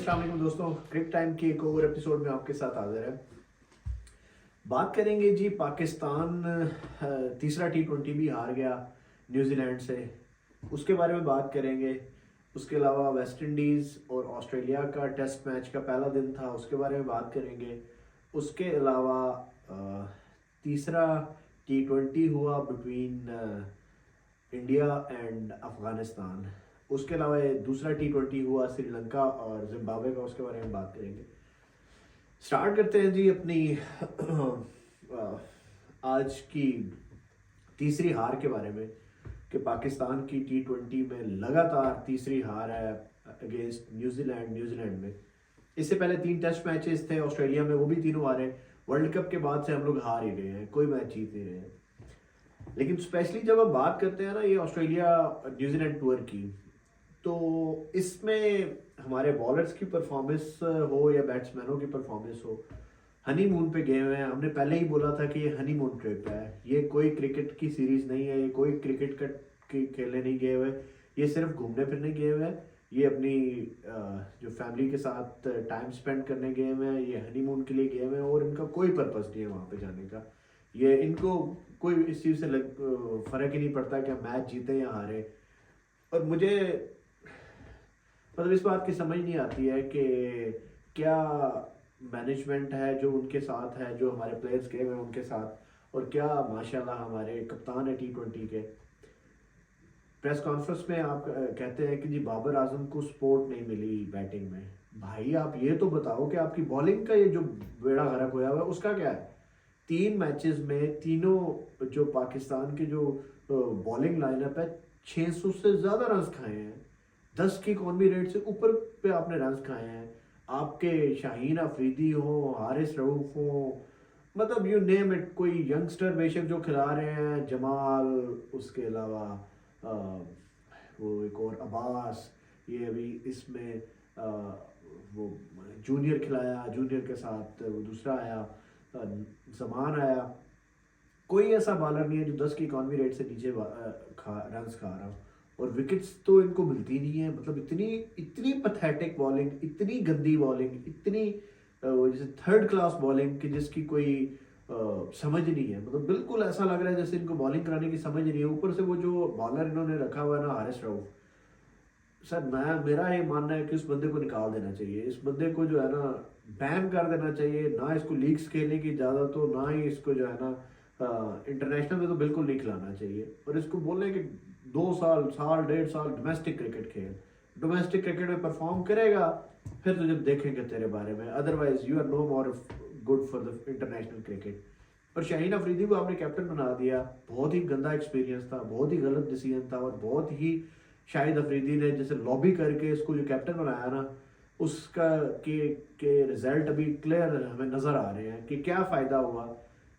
अस्सलाम वालेकुम दोस्तों, क्रिक टाइम की एक और एपिसोड में आपके साथ हाजिर है। बात करेंगे जी, पाकिस्तान तीसरा T20 भी हार गया न्यूजीलैंड से, उसके बारे में बात करेंगे। उसके अलावा वेस्ट इंडीज़ और ऑस्ट्रेलिया का टेस्ट मैच का पहला दिन था, उसके बारे में बात करेंगे। उसके अलावा तीसरा T20 हुआ बिटवीन इंडिया एंड अफ़गानिस्तान। उसके अलावा दूसरा T20 हुआ श्रीलंका और जिम्बाब्वे का, उसके बारे में बात करेंगे। स्टार्ट करते हैं जी अपनी आज की तीसरी हार के बारे में, कि पाकिस्तान की T20 में लगातार तीसरी हार है अगेंस्ट न्यूजीलैंड में। इससे पहले 3 टेस्ट मैचेस थे ऑस्ट्रेलिया में, वो भी तीनों हारे। वर्ल्ड कप के बाद से हम लोग हार ही रहे हैं, कोई मैच जीत नहीं रहे हैं। लेकिन स्पेशली जब हम बात करते हैं ना ये ऑस्ट्रेलिया न्यूजीलैंड टूर की, तो इसमें हमारे बॉलर्स की परफॉर्मेंस हो या बैट्समैनों की परफॉर्मेंस हो, हनीमून पे गए हुए हैं। हमने पहले ही बोला था कि ये हनीमून ट्रिप है, ये कोई क्रिकेट की सीरीज नहीं है, ये कोई क्रिकेट का खेलने नहीं गए हुए, ये सिर्फ घूमने फिरने गए हुए हैं। ये अपनी जो फैमिली के साथ टाइम स्पेंड करने गए हुए हैं, ये हनीमून के लिए गए हुए हैं, और इनका कोई पर्पस नहीं है वहाँ पे जाने का। ये इनको कोई इस चीज़ से फ़र्क ही नहीं पड़ता कि हम मैच जीते या हारे। और मुझे मतलब इस बात की समझ नहीं आती है कि क्या मैनेजमेंट है जो उनके साथ है, जो हमारे प्लेयर्स गए हुए हैं उनके साथ, और क्या माशाल्लाह हमारे कप्तान है T20 के। प्रेस कॉन्फ्रेंस में आप कहते हैं कि जी बाबर आजम को सपोर्ट नहीं मिली बैटिंग में। भाई आप ये तो बताओ कि आपकी बॉलिंग का ये जो बेड़ा गर्क होया हुआ है उसका क्या है। 3 मैचेस में तीनों जो पाकिस्तान के जो बॉलिंग लाइनअप है, 600 से ज़्यादा रन खाए हैं, 10 की इकॉनमी रेट से ऊपर पे आपने रन खाए हैं। आपके शाहीन अफरीदी हो, हारिस रऊफ हो, मतलब यू नेम इट, कोई यंगस्टर बेशक जो खिला रहे हैं, जमाल, उसके अलावा वो एक और अब्बास, ये अभी इसमें वो जूनियर खिलाया, जूनियर के साथ वो दूसरा आया, जमान आया। कोई ऐसा बॉलर नहीं है जो 10 की इकॉनमी रेट से नीचे रन खा रहा हो, और विकेट्स तो इनको मिलती नहीं है। मतलब इतनी इतनी पैथेटिक बॉलिंग, इतनी गंदी बॉलिंग, इतनी जैसे थर्ड क्लास बॉलिंग कि जिसकी कोई समझ नहीं है। मतलब बिल्कुल ऐसा लग रहा है जैसे इनको बॉलिंग कराने की समझ नहीं है। ऊपर से वो जो बॉलर इन्होंने रखा हुआ है ना, हारिस रऊफ, सर मेरा ये मानना है कि उस बंदे को निकाल देना चाहिए। इस बंदे को जो है ना बैन कर देना चाहिए। ना इसको लीग्स खेलने की इजाज़त हो, ना ही इसको जो है ना इंटरनेशनल में तो बिल्कुल नहीं खिलाना चाहिए। और इसको बोलने कि 2 साल, 1.5 साल डोमेस्टिक क्रिकेट खेल, डोमेस्टिक क्रिकेट में परफॉर्म करेगा फिर तो जब देखेंगे तेरे बारे में, otherwise you are no more good for the international cricket. पर शाहीन अफरीदी को आपने कैप्टन बना दिया, बहुत ही गंदा एक्सपीरियंस था, बहुत ही गलत डिसीजन था। और बहुत ही शाहिद अफरीदी ने जैसे लॉबी करके इसको जो कैप्टन बनाया ना, उसका के रिजल्ट अभी क्लियर हमें नज़र आ रहे हैं कि क्या फ़ायदा हुआ।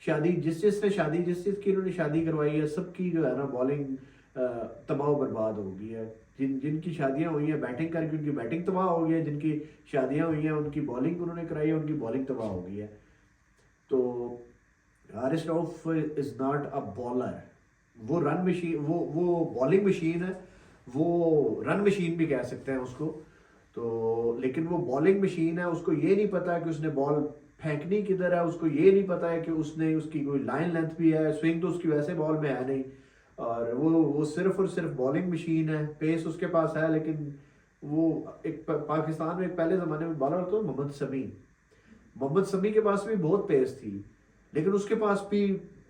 शादी जिस चीज़ की इन्होंने शादी करवाई है, सबकी जो है ना बॉलिंग तबाह बर्बाद हो गई है। जिनकी शादियां हुई हैं बैटिंग करके, उनकी बैटिंग तबाह हो गई है। जिनकी शादियां हुई हैं उनकी बॉलिंग उन्होंने कराई है, उनकी बॉलिंग तबाह हो गई है। तो Haris Rauf is not a bowler, वो रन मशीन, वो बॉलिंग मशीन है, वो रन मशीन भी कह सकते हैं उसको। तो लेकिन वो बॉलिंग मशीन है, उसको ये नहीं पता है कि उसने बॉल फेंकनी किधर है, उसको ये नहीं पता है कि उसने उसकी कोई लाइन लेंथ भी है, स्विंग तो उसकी वैसे बॉल में है नहीं। और वो सिर्फ और सिर्फ बॉलिंग मशीन है। पेस उसके पास है, लेकिन वो एक पाकिस्तान में एक पहले ज़माने में बॉलर होता था मोहम्मद शमी के पास भी बहुत पेस थी, लेकिन उसके पास भी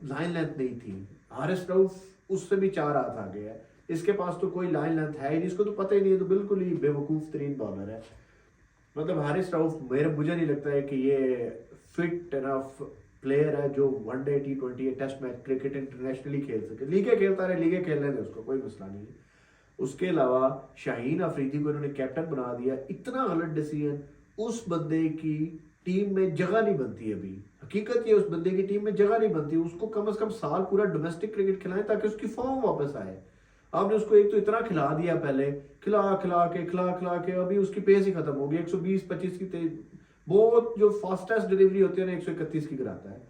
लाइन लेंथ नहीं थी। हारिस रऊफ उससे भी 4 हाथ आगे है, इसके पास तो कोई लाइन लेंथ है ही नहीं, इसको तो पता ही नहीं है। तो बिल्कुल ही बेवकूफ़ तरीन बॉलर है। मतलब हारिस रऊफ मुझे नहीं लगता है कि ये फिट इनफ प्लेयर है जो one day T20 test match cricket internationally खेल सके। लीगे खेलता रहे, लीगे खेलने दे उसको, कोई मसला नहीं है। उसके अलावा शाहीन अफरीदी को इन्होंने कैप्टन बना दिया, इतना गलत डिसीजन। उस बंदे की टीम में जगह नहीं बनती अभी, हकीकत ये उस बंदे की टीम में जगह नहीं बनती। उसको कम से कम साल पूरा डोमेस्टिक क्रिकेट खिलाएं ताकि उसकी फॉर्म वापस आए। आपने उसको एक तो इतना खिला दिया, पहले खिला के अभी उसकी पेस ही खत्म हो गई। 120-25 की तेज, बहुत जो फास्टेस्ट डिलीवरी होती है ना 131 की कराता है,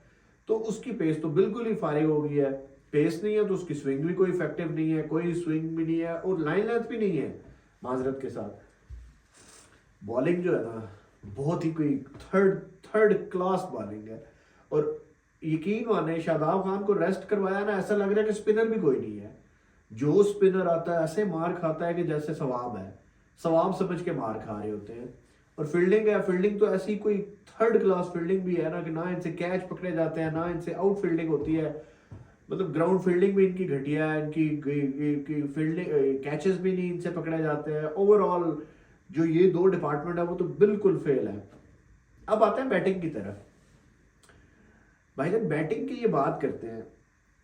तो उसकी पेस तो बिल्कुल ही फारिग हो गई है। पेस नहीं है तो उसकी स्विंग भी कोई इफेक्टिव नहीं है, कोई स्विंग भी नहीं है, और लाइन लेंथ भी नहीं है माजरत के साथ। बॉलिंग जो है ना बहुत ही कोई थर्ड थर्ड क्लास बॉलिंग है। और यकीन माने शादाब खान को रेस्ट करवाया ना, ऐसा लग रहा है कि स्पिनर भी कोई नहीं है। जो स्पिनर आता है ऐसे मार खाता है कि जैसे सवाब है, सवाब समझ के मार खा रहे होते हैं। और फील्डिंग है, फील्डिंग तो ऐसी कोई थर्ड क्लास फील्डिंग भी है ना कि ना इनसे कैच पकड़े जाते हैं, ना इनसे आउट फील्डिंग होती है। मतलब ग्राउंड फील्डिंग भी इनकी घटिया है, इनकी फील्डिंग कैचेस भी नहीं इनसे पकड़े जाते हैं। ओवरऑल जो ये दो डिपार्टमेंट है वो तो बिल्कुल फेल है। अब आते हैं बैटिंग की तरफ। भाई जब बैटिंग की ये बात करते हैं,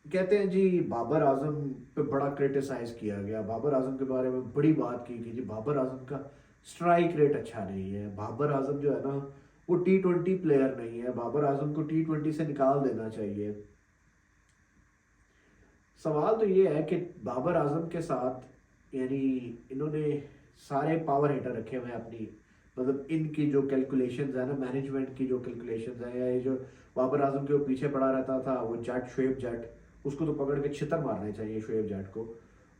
कहते हैं जी बाबर आजम पे बड़ा क्रिटिसाइज किया गया, बाबर आजम के बारे में बड़ी बात की कि जी बाबर आजम का स्ट्राइक रेट अच्छा नहीं है, बाबर आजम जो है ना वो T20 प्लेयर नहीं है, बाबर आजम को T20 से निकाल देना चाहिए। सवाल तो ये है कि बाबर आजम के साथ यानी इन्होंने सारे पावर हिटर रखे हुए हैं अपनी, मतलब इनकी जो कैलकुलेशंस है ना, मैनेजमेंट की जो कैलकुलेशंस है, या ये जो बाबर आजम के वो पीछे पड़ा रहता था वो जट शोएब जट, उसको तो पकड़ के छितर मारने चाहिए शोएब जट को,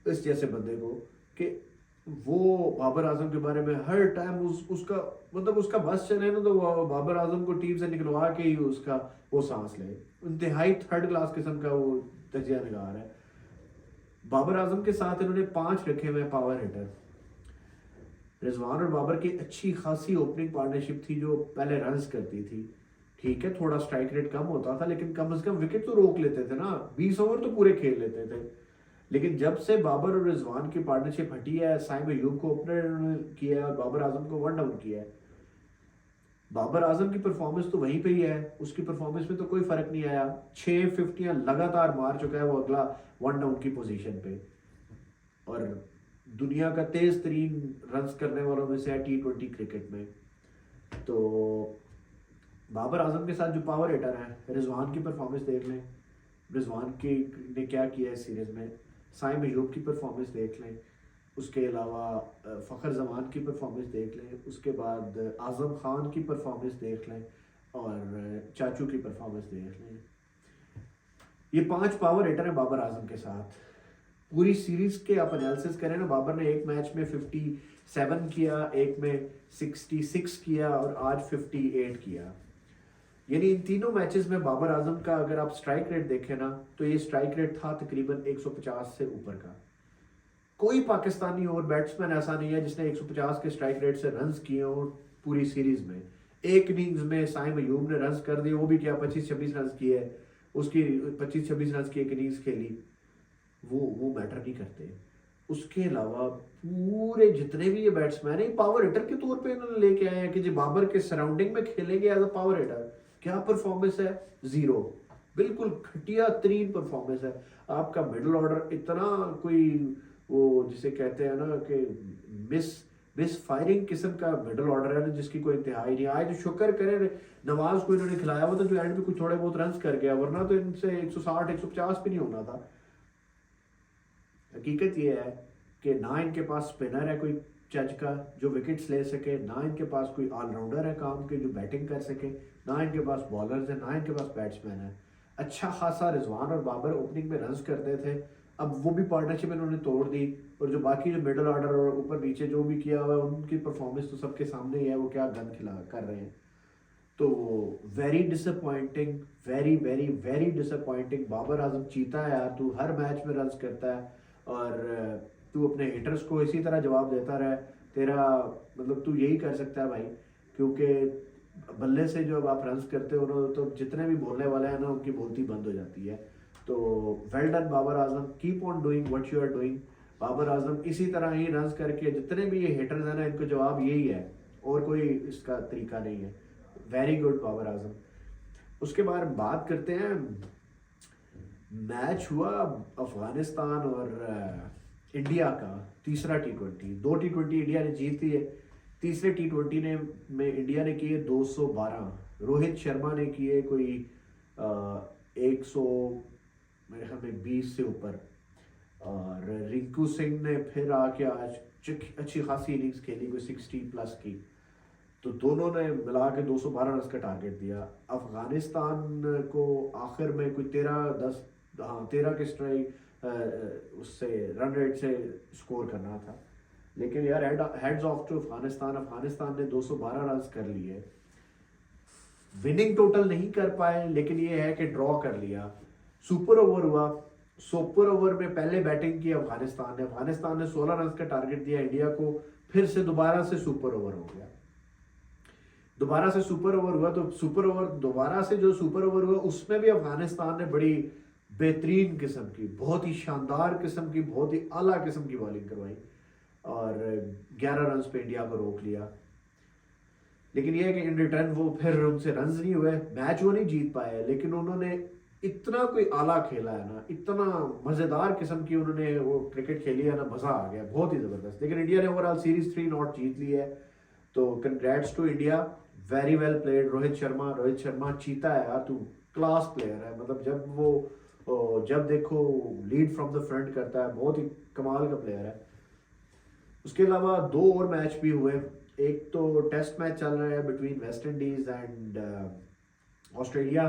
इस जैसे बंदे को, कि वो बाबर आजम के बारे में हर टाइम उसका मतलब उसका बस चले ना तो वो बाबर आजम को टीम से निकलवा के ही उसका वो सांस ले। इंतहाई थर्ड क्लास किस्म का वो तजिया निगार है। बाबर आजम के साथ इन्होंने 5 रखे हुए पावर हिटर। रिजवान और बाबर की अच्छी खासी ओपनिंग पार्टनरशिप थी जो पहले रन्स करती थी। ठीक है थोड़ा स्ट्राइक रेट कम होता था लेकिन कम से कम विकेट तो रोक लेते थे ना, 20 ओवर तो पूरे खेल लेते थे। लेकिन जब से बाबर और रिजवान की पार्टनरशिप हटी है, साइम अयूब को ओपनर किया है और बाबर आजम को वन डाउन किया है, बाबर आजम की परफॉर्मेंस तो वहीं पे ही है, उसकी परफॉर्मेंस में तो कोई फर्क नहीं आया। 6 50 लगातार मार चुका है वो अगला वन डाउन की पोजीशन पे, और दुनिया का तेज तरीन रन्स करने वालों में से है T20 क्रिकेट में। तो बाबर आजम के साथ जो पावर हिटर है, रिजवान की परफॉर्मेंस देख लें, रिजवान की ने क्या किया है सीरीज में, साइम अयूब की परफॉर्मेंस देख लें, उसके अलावा फ़खर जमान की परफॉर्मेंस देख लें, उसके बाद आज़म खान की परफॉर्मेंस देख लें, और चाचू की परफॉर्मेंस देख लें। ये 5 पावर हिटर हैं बाबर आजम के साथ। पूरी सीरीज के आप एनालिसिस करें ना, बाबर ने एक मैच में 57 किया, एक में 66 किया और आज 58 किया। यानी इन तीनों मैचेस में बाबर आजम का अगर आप स्ट्राइक रेट देखें ना तो ये स्ट्राइक रेट था तकरीबन 150 से ऊपर का। कोई पाकिस्तानी और बैट्समैन ऐसा नहीं है जिसने 150 के स्ट्राइक रेट से रन्स किए हो पूरी सीरीज में। एक इनिंग्स में साइम अयूब ने रन्स कर दिए, वो भी क्या 25-26 रन्स किए, उसकी 25-26 रन्स की एक इनिंग्स खेली, वो मैटर नहीं करते। उसके अलावा पूरे जितने भी ये बैट्समैन है पावर हिटर के तौर पे इन्होंने लेके आए हैं कि जो बाबर के सराउंडिंग में खेलेंगे एज अ पावर हिटर। क्या परफॉर्मेंस है, जीरो, बिल्कुल घटिया तरीन परफॉर्मेंस है। आपका मिडिल ऑर्डर इतना कोई वो जिसे कहते हैं ना कि मिस मिस फायरिंग किस्म का मिडिल ऑर्डर है ना, जिसकी कोई इंतहाई नहीं। आज शुक्र करें नवाज को इन्होंने खिलाया हुआ था जो एंड में कुछ थोड़े बहुत रन्स कर गया, वरना तो इनसे 160-150 भी नहीं होना था। हकीकत ये है कि ना इनके पास स्पिनर है कोई चज का जो विकेट्स ले सके, ना इनके पास कोई ऑलराउंडर है काम के जो बैटिंग कर सके, ना इनके पास बॉलर्स है, ना इनके पास बैट्समैन है। अच्छा खासा रिजवान और बाबर ओपनिंग में रन्स करते थे, अब वो भी पार्टनरशिप इन्होंने तोड़ दी। और जो बाकी जो मिडल ऑर्डर और ऊपर नीचे जो भी किया हुआ है उनकी परफॉर्मेंस तो सबके सामने ही है, वो क्या गंद खिला कर रहे हैं। तो very disappointing, very very very disappointing. Babar Azam चीता है यार, तू हर मैच में रन्स करता है और तू अपने हिटर्स को इसी तरह जवाब देता रहे। तेरा मतलब तू यही कर सकता है भाई, क्योंकि बल्ले से जो अब आप रन्स करते हो ना तो जितने भी बोलने वाले हैं ना उनकी बोलती बंद हो जाती है। तो well done Babar Azam, keep on doing what you are doing. Babar Azam इसी तरह ही रन्स करके जितने भी ये हिटर्स हैं ना इनको जवाब यही है, और कोई इसका तरीका नहीं है। Very good Babar Azam. उसके बाद बात करते हैं, मैच हुआ अफगानिस्तान और इंडिया का तीसरा T20। 2 T20 इंडिया ने जीती है, तीसरे T20 ने में इंडिया ने किए 212, रोहित शर्मा ने किए कोई 100 मेरे ख्याल में 20 से ऊपर, और रिंकू सिंह ने फिर आके आज अच्छी खासी इनिंग्स खेली कोई 60+ की। तो दोनों ने मिला के 212 रन का टारगेट दिया। अफगानिस्तान को आखिर में कोई 13 के स्ट्राइक उससे रन रेट से स्कोर करना था। लेकिन यार heads off to Afghanistan, Afghanistan ने 212 रन कर लिए, विनिंग टोटल नहीं कर पाए, लेकिन ये है कि ड्रॉ कर लिया। सुपर ओवर हुआ, सुपर ओवर में पहले बैटिंग की अफगानिस्तान ने 16 रन का टारगेट दिया इंडिया को, फिर से दोबारा से सुपर ओवर हो गया। दोबारा से सुपर ओवर हुआ तो सुपर ओवर दोबारा से जो सुपर ओवर हुआ उसमें भी अफगानिस्तान ने बड़ी बेहतरीन किस्म की, बहुत ही शानदार किस्म की, बहुत ही आला किस्म की बॉलिंग करवाई और 11 रन पे इंडिया को रोक लिया। लेकिन यह है कि इन रिटर्न वो फिर उनसे रन्स नहीं हुए, मैच वो नहीं जीत पाए, लेकिन उन्होंने इतना कोई आला खेला है ना, इतना मज़ेदार किस्म की उन्होंने वो क्रिकेट खेली है ना, मज़ा आ गया, बहुत ही ज़बरदस्त। लेकिन इंडिया ने ओवरऑल सीरीज 3-0 जीत ली है, तो congrats to India, very well played. Rohit Sharma चीता है यार, तू क्लास प्लेयर है, मतलब जब देखो लीड फ्रॉम द फ्रंट करता है, बहुत ही कमाल का प्लेयर है। उसके अलावा 2 और मैच भी हुए, एक तो टेस्ट मैच चल रहा है between West Indies and Australia.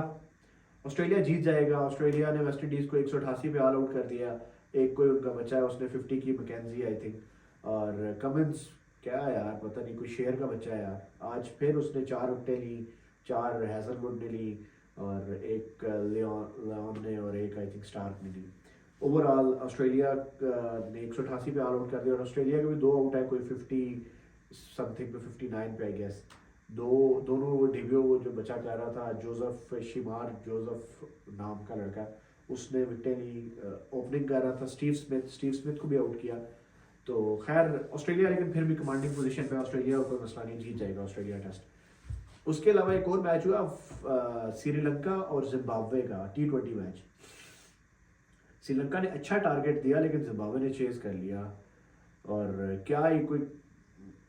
Australia जीत जाएगा, ऑस्ट्रेलिया ने वेस्ट इंडीज को 188 पे ऑल आउट कर दिया। एक कोई उनका बच्चा है, उसने 50 की, मैकेंजी आई थिंक, और कमिंस क्या यार पता नहीं, कोई शेर का बच्चा है यार, आज फिर उसने 4 विकेटें ली, 4 हैजलवुड ने ली और एक लियोन ने और एक आई थिंक स्टार्क ने ली। ओवरऑल ऑस्ट्रेलिया ने 188 पे ऑल आउट कर दिया और ऑस्ट्रेलिया के भी 2 आउट है, कोई 50 समथिंग पे, 59 पे आई गेस। दोनों वो डेब्यू वो जो बच्चा कर रहा था, जोसेफ नाम का लड़का, उसने विकेटें ली, ओपनिंग कर रहा था स्टीव स्मिथ को भी आउट किया। तो खैर ऑस्ट्रेलिया लेकिन फिर भी कमांडिंग पोजीशन पे, ऑस्ट्रेलिया को मसला नहीं, जीत जाएगा ऑस्ट्रेलिया टेस्ट। उसके अलावा एक और मैच हुआ श्रीलंका और जिम्बाब्वे का T20 मैच। श्रीलंका ने अच्छा टारगेट दिया लेकिन जिम्बाब्वे ने चेज कर लिया, और क्या ही कोई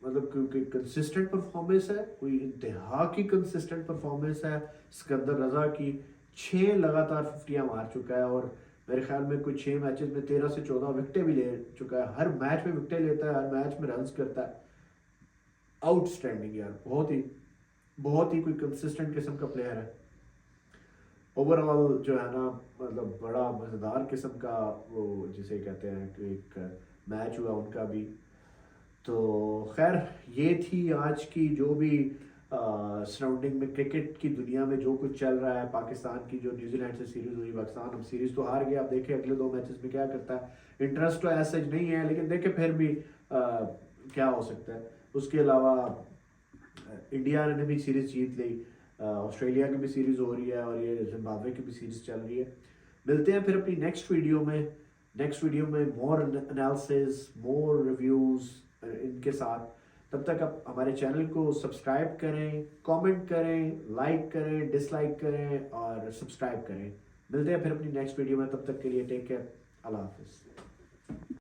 मतलब कोई कंसिस्टेंट परफॉर्मेंस है, कोई इंतहा की कंसिस्टेंट परफॉर्मेंस है सिकंदर रजा की। 6 लगातार 50 मार चुका है और मेरे ख्याल में कुछ 6 मैचेस में 13 से 14 विकेटें भी ले चुका है, हर मैच में विकेटें लेता है, हर मैच में रन्स करता है। आउटस्टैंडिंग यार, बहुत ही कोई कंसिस्टेंट किस्म का प्लेयर है। ओवरऑल जो है ना, मतलब बड़ा मज़ेदार किस्म का वो जिसे कहते हैं कि एक मैच हुआ उनका भी। तो खैर ये थी आज की जो भी सराउंडिंग में क्रिकेट की दुनिया में जो कुछ चल रहा है। पाकिस्तान की जो न्यूजीलैंड से सीरीज़ हुई, पाकिस्तान अब सीरीज़ तो हार गया, अब देखें अगले 2 मैचेस में क्या करता है। इंटरेस्ट तो ऐसा नहीं है, लेकिन देखें फिर भी क्या हो सकता है। उसके अलावा इंडिया ने भी सीरीज़ जीत ली, ऑस्ट्रेलिया की भी सीरीज़ हो रही है और ये जिम्बाब्वे की भी सीरीज़ चल रही है। मिलते हैं फिर अपनी नेक्स्ट वीडियो में मोर एनालिसिस, मोर रिव्यूज़ इनके साथ। तब तक आप हमारे चैनल को सब्सक्राइब करें, कमेंट करें, लाइक करें, डिसलाइक करें और सब्सक्राइब करें। मिलते हैं फिर अपनी नेक्स्ट वीडियो में, तब तक के लिए टेक केयर, अल्लाह हाफिज़।